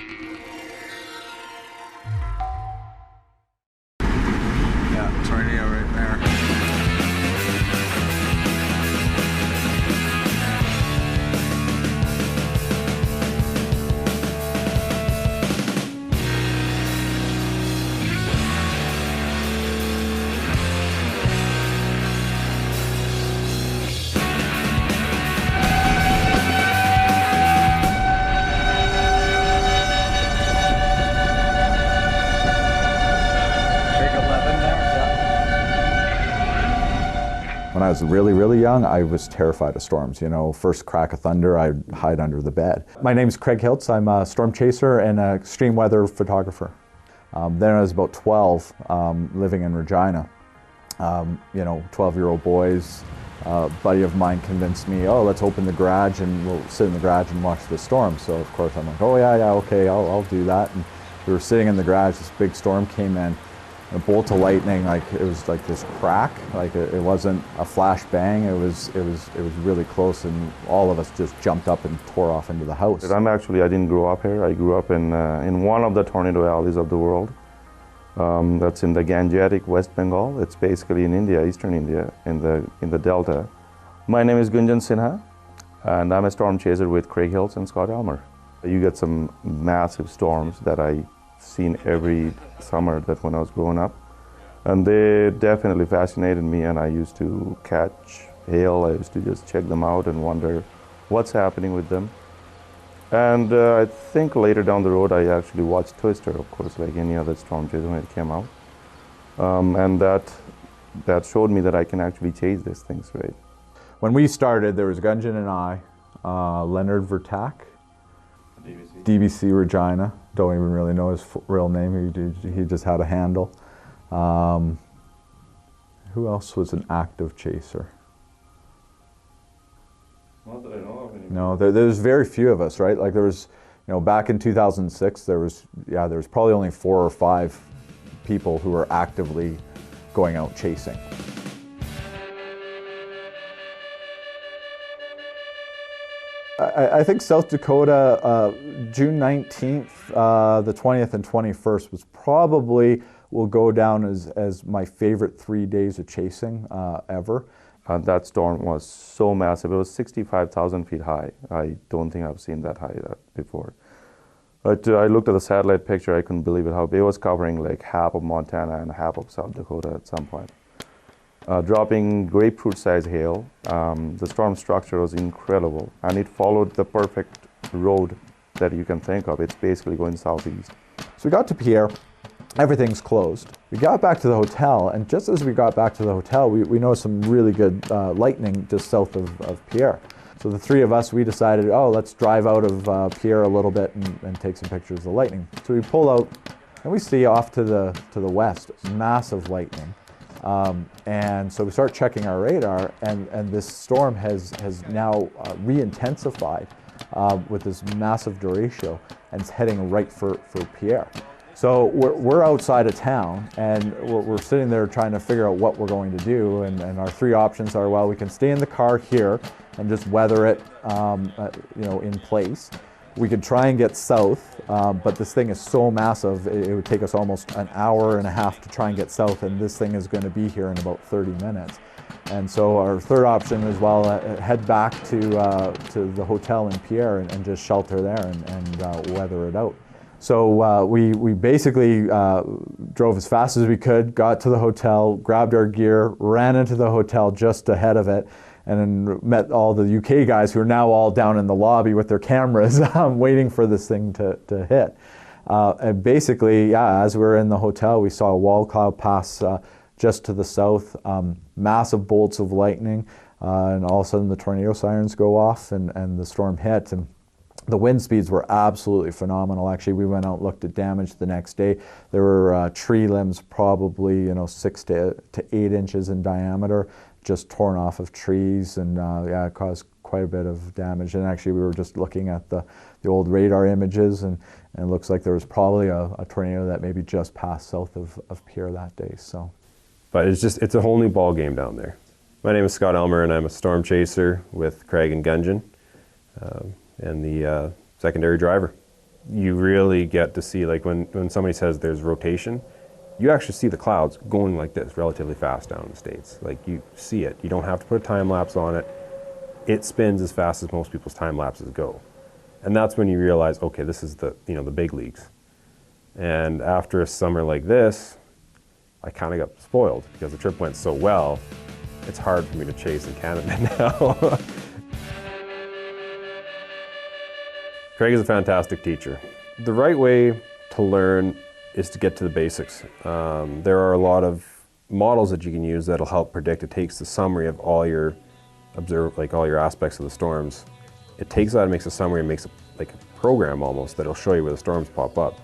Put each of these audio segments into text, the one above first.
Yeah, tornado right there. When I was really, really young, I was terrified of storms. You know, first crack of thunder, I'd hide under the bed. My name's Craig Hiltz. I'm a storm chaser and an extreme weather photographer. Then I was about 12, living in Regina. 12-year-old boys. A buddy of mine convinced me, oh, let's open the garage and we'll sit in the garage and watch the storm. So of course I'm like, oh yeah, okay, I'll do that. And we were sitting in the garage, this big storm came in. A bolt of lightning, like it was like this crack, like it wasn't a flash bang. It was really close, and all of us just jumped up and tore off into the house. I didn't grow up here. I grew up in one of the tornado alleys of the world. That's in the Gangetic, West Bengal. It's basically in India, eastern India, in the Delta. My name is Gunjan Sinha, and I'm a storm chaser with Craig Hiltz and Scott Elmer. You get some massive storms that I seen every summer that when I was growing up, and they definitely fascinated me, and I used to catch hail. I used to just check them out and wonder what's happening with them. And I think later down the road I actually watched Twister, of course, like any other storm chaser when it came out, and that showed me that I can actually chase these things, right? When we started, there was Gunjan and I, Leonard Vertak, DBC Regina, don't even really know his real name, he just had a handle. Who else was an active chaser? Not that I know of anymore. No, there's very few of us, right? Like there was, back in 2006, there was probably only 4 or 5 people who were actively going out chasing. I think South Dakota, June 19th, the 20th and 21st will go down as my favorite 3 days of chasing ever. That storm was so massive. It was 65,000 feet high. I don't think I've seen that high before. But I looked at the satellite picture, I couldn't believe it, how it was covering like half of Montana and half of South Dakota at some point. Dropping grapefruit-sized hail. The storm structure was incredible, and it followed the perfect road that you can think of. It's basically going southeast. So we got to Pierre, everything's closed. We got back to the hotel, and just as we got back to the hotel, we noticed some really good lightning just south of Pierre. So the 3 of us, we decided, oh, let's drive out of Pierre a little bit and take some pictures of the lightning. So we pull out, and we see off to the west, massive lightning. And so we start checking our radar, and this storm has now re-intensified with this massive derecho, and it's heading right for Pierre. So we're outside of town, and we're sitting there trying to figure out what we're going to do, and our 3 options are, well, we can stay in the car here and just weather it in place. We could try and get south, but this thing is so massive, it would take us almost an hour and a half to try and get south, and this thing is going to be here in about 30 minutes. And so our third option is, well, head back to the hotel in Pierre and just shelter there and weather it out. So we basically drove as fast as we could, got to the hotel, grabbed our gear, ran into the hotel just ahead of it, and then met all the UK guys who are now all down in the lobby with their cameras waiting for this thing to hit. And basically, as we were in the hotel, we saw a wall cloud pass just to the south, massive bolts of lightning, and all of a sudden the tornado sirens go off and the storm hit. And the wind speeds were absolutely phenomenal. Actually, we went out and looked at damage the next day. There were tree limbs probably 6 to 8 inches in diameter, just torn off of trees, and it caused quite a bit of damage. And actually, we were just looking at the old radar images, and it looks like there was probably a tornado that maybe just passed south of Pierre that day. So, but it's a whole new ball game down there. My name is Scott Elmer, and I'm a storm chaser with Craig and Gunjan, and the secondary driver. you really get to see, like when somebody says there's rotation, you actually see the clouds going like this relatively fast down in the States. Like you see it. You don't have to put a time lapse on it. It spins as fast as most people's time lapses go. And that's when you realize, okay, this is the big leagues. And after a summer like this, I kind of got spoiled because the trip went so well. It's hard for me to chase in Canada now. Craig is a fantastic teacher. The right way to learn is to get to the basics. There are a lot of models that you can use that'll help predict. It takes the summary of all your all your aspects of the storms. It takes that and makes a summary and makes like a program almost that'll show you where the storms pop up.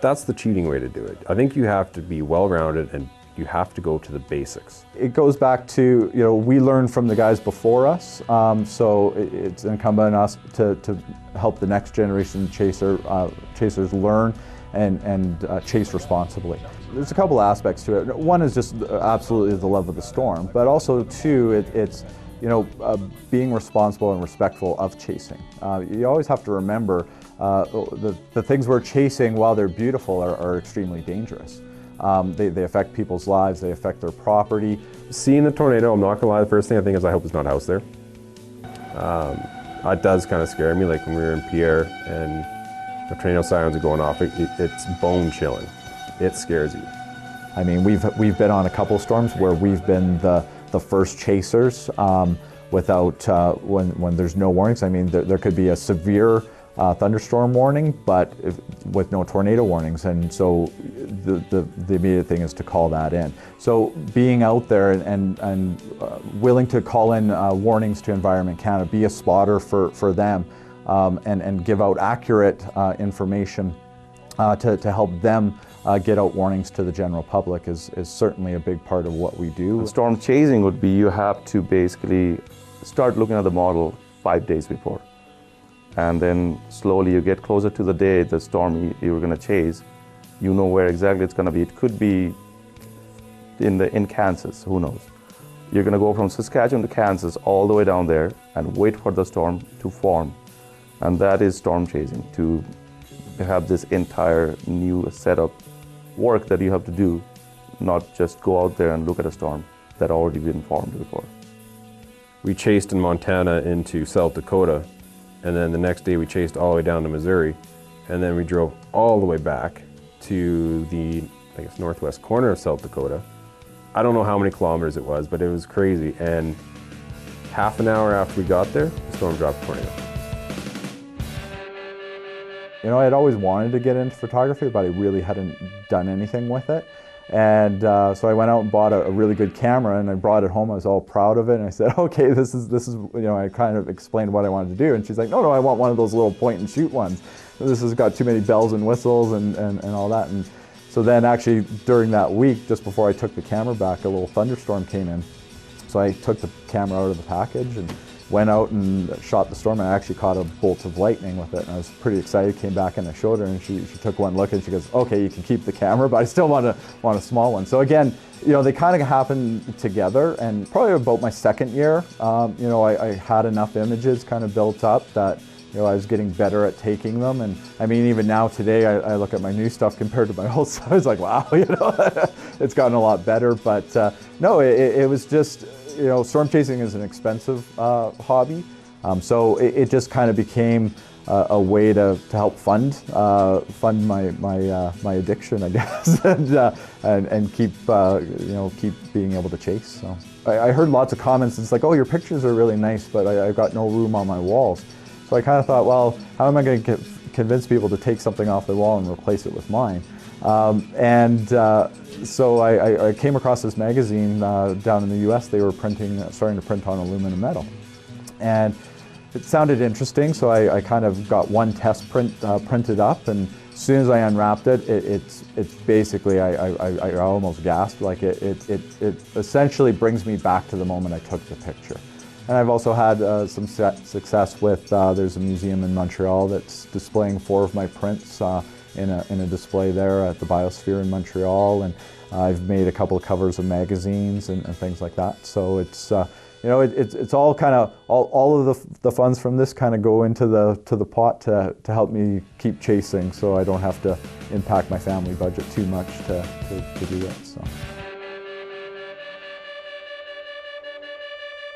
That's the cheating way to do it. I think you have to be well-rounded and you have to go to the basics. It goes back to, we learned from the guys before us, so it's incumbent on us to help the next generation chasers learn and chase responsibly. There's a couple aspects to it. One is just absolutely the love of the storm, but also two, it's being responsible and respectful of chasing. You always have to remember the things we're chasing, while they're beautiful, are extremely dangerous. They affect people's lives, they affect their property. Seeing the tornado, I'm not gonna lie, the first thing I think is I hope there's not a house there. It does kind of scare me, like when we were in Pierre and the tornado sirens are going off, it's bone chilling. It scares you. I mean, we've been on a couple storms where we've been the first chasers without when there's no warnings. I mean, there could be a severe thunderstorm warning, but with no tornado warnings, and so the immediate thing is to call that in. So being out there and willing to call in warnings to Environment Canada, be a spotter for them, and give out accurate information to help them get out warnings to the general public is certainly a big part of what we do. Storm chasing would be you have to basically start looking at the model 5 days before. And then slowly you get closer to the day, the storm you're going to chase. You know where exactly it's going to be. It could be in Kansas, who knows. You're going to go from Saskatchewan to Kansas all the way down there and wait for the storm to form. And that is storm chasing, to have this entire new set of work that you have to do, not just go out there and look at a storm that already been formed before. We chased in Montana into South Dakota, and then the next day we chased all the way down to Missouri, and then we drove all the way back to the, I guess, northwest corner of South Dakota. I don't know how many kilometers it was, but it was crazy. And half an hour after we got there, the storm dropped a tornado. I'd always wanted to get into photography, but I really hadn't done anything with it. And so I went out and bought a really good camera, and I brought it home. I was all proud of it, and I said, okay, this is I kind of explained what I wanted to do, and she's like, no, I want one of those little point and shoot ones. This has got too many bells and whistles and all that. And so then actually during that week, just before I took the camera back, a little thunderstorm came in. So I took the camera out of the package and went out and shot the storm, and I actually caught a bolt of lightning with it, and I was pretty excited. Came back and I showed her, and she took one look and she goes, okay, you can keep the camera, but I still want a small one. So again, they kind of happen together, and probably about my second year, I had enough images kind of built up that I was getting better at taking them. And I mean, even now today, I look at my new stuff compared to my old stuff, I was like, wow, it's gotten a lot better. But no, it was just, storm chasing is an expensive hobby, so it just kind of became a way to help fund my addiction, I guess, and keep keep being able to chase. So I heard lots of comments. It's like, oh, your pictures are really nice, but I've got no room on my walls. So I kind of thought, well, how am I going to convince people to take something off the wall and replace it with mine? So I came across this magazine down in the US. They were starting to print on aluminum metal. And it sounded interesting, so I kind of got one test print printed up, and as soon as I unwrapped it, it's basically, I almost gasped. Like it essentially brings me back to the moment I took the picture. And I've also had some success with, there's a museum in Montreal that's displaying 4 of my prints in a display there at the Biosphere in Montreal, and I've made a couple of covers of magazines and things like that. So it's you know, it's all kind of, all of the funds from this kind of go into the pot to help me keep chasing, so I don't have to impact my family budget too much to do it. So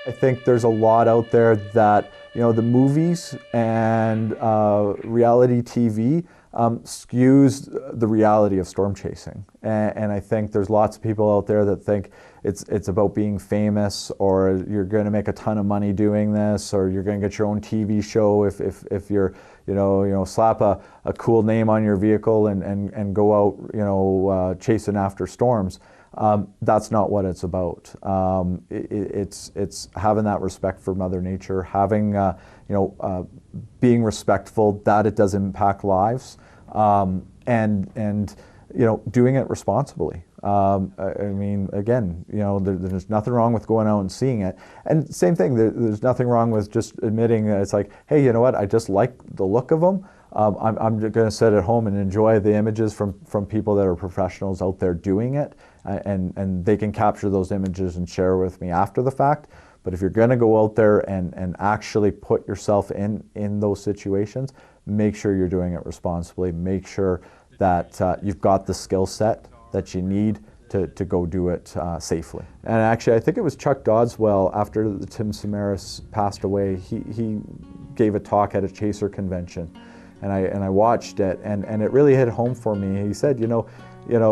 I think there's a lot out there that, you know, the movies and reality TV skews the reality of storm chasing. And I think there's lots of people out there that think it's about being famous, or you're going to make a ton of money doing this, or you're going to get your own TV show if you're, you know, slap a cool name on your vehicle and go out, you know, chasing after storms. That's not what it's about. It's having that respect for Mother Nature, having, you know, being respectful that it does impact lives, and you know, doing it responsibly. I mean, again, you know, there's nothing wrong with going out and seeing it. And same thing, there's nothing wrong with just admitting that it's like, hey, you know what, I just like the look of them. I'm going to sit at home and enjoy the images from people that are professionals out there doing it, and they can capture those images and share with me after the fact. But if you're going to go out there and actually put yourself in those situations, make sure you're doing it responsibly. Make sure that you've got the skill set that you need to go do it safely. And actually, I think it was Chuck Dodswell, after Tim Samaras passed away, he gave a talk at a chaser convention. And I watched it, and it really hit home for me. He said, you know,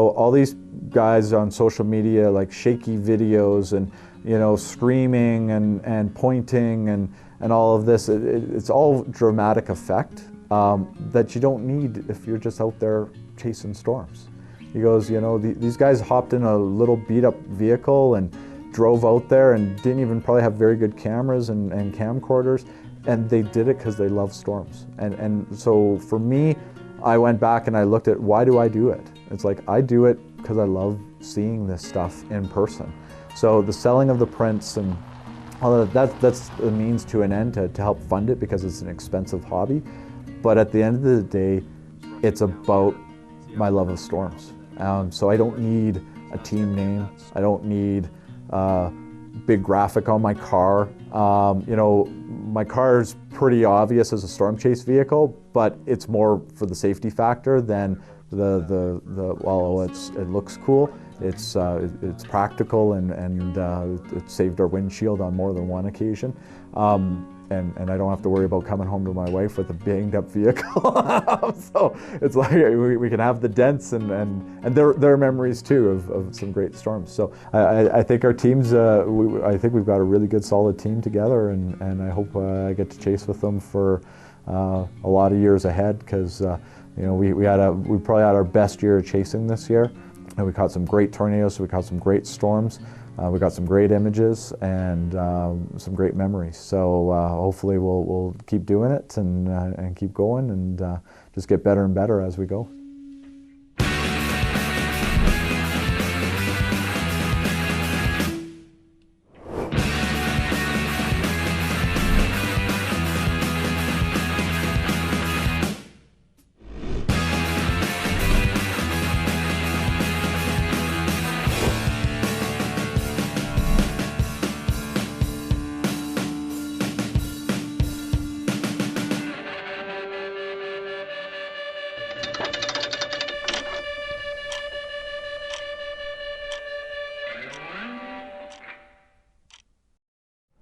all these guys on social media, like shaky videos and, you know, screaming and pointing and all of this, it's all dramatic effect that you don't need if you're just out there chasing storms. He goes, you know, these guys hopped in a little beat up vehicle and drove out there and didn't even probably have very good cameras and camcorders. And they did it because they love storms. And so for me, I went back and I looked at, why do I do it? It's like, I do it because I love seeing this stuff in person. So the selling of the prints and all of that's a means to an end to help fund it, because it's an expensive hobby. But at the end of the day, it's about my love of storms. So I don't need a team name. I don't need big graphic on my car. You know, my car is pretty obvious as a storm chase vehicle, but it's more for the safety factor than well, it looks cool. It's practical, and it saved our windshield on more than one occasion. And I don't have to worry about coming home to my wife with a banged up vehicle. So it's like we can have the dents and their memories too of some great storms. So I think our teams, I think we've got a really good solid team together, and I hope I get to chase with them for a lot of years ahead, because you know, we probably had our best year of chasing this year, and we caught some great tornadoes, we caught some great storms. We got some great images and some great memories. So hopefully we'll keep doing it and keep going, and just get better and better as we go.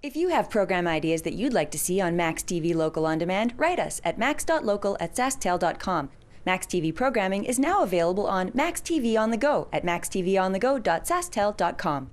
If you have program ideas that you'd like to see on Max TV Local On Demand, write us at max.local@sasktel.com. Max TV programming is now available on Max TV on the Go at maxtvonthego.sasktel.com.